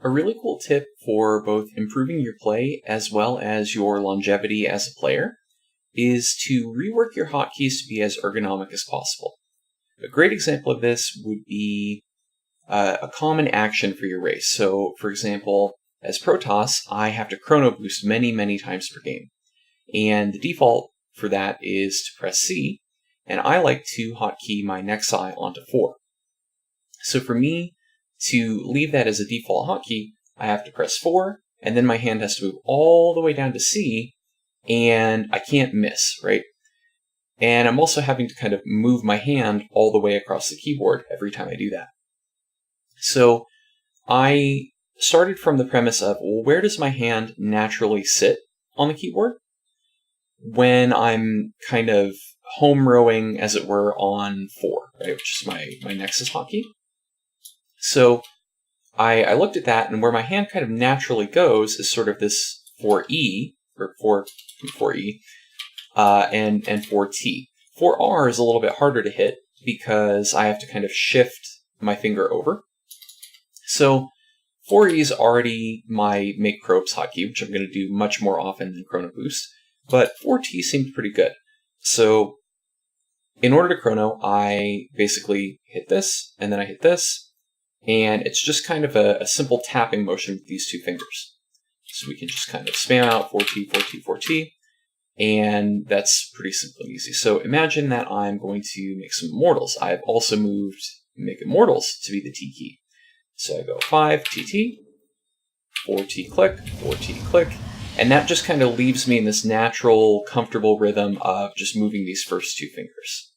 A really cool tip for both improving your play as well as your longevity as a player is to rework your hotkeys to be as ergonomic as possible. A great example of this would be a common action for your race. So, for example, as Protoss, I have to chrono boost many, many times per game. And the default for that is to press C, and I like to hotkey my Nexi onto 4. So for me to leave that as a default hotkey, I have to press 4, and then my hand has to move all the way down to C, and I can't miss, right? And I'm also having to kind of move my hand all the way across the keyboard every time I do that. So I started from the premise of, well, where does my hand naturally sit on the keyboard when I'm kind of home rowing, as it were, on 4, right, which is my Nexus hotkey. So I looked at that, and where my hand kind of naturally goes is sort of this 4E, or 4E, and 4T. 4R is a little bit harder to hit because I have to kind of shift my finger over. So 4E is already my make probes hotkey, which I'm going to do much more often than chrono boost, but 4T seemed pretty good. So in order to chrono, I basically hit this, and then I hit this, and it's just kind of a simple tapping motion with these two fingers. So we can just kind of spam out 4T, 4T, 4T, and that's pretty simple and easy. So imagine that I'm going to make some immortals. I've also moved make immortals to be the T key. So I go 5, TT, 4T click, 4T click, and that just kind of leaves me in this natural, comfortable rhythm of just moving these first two fingers.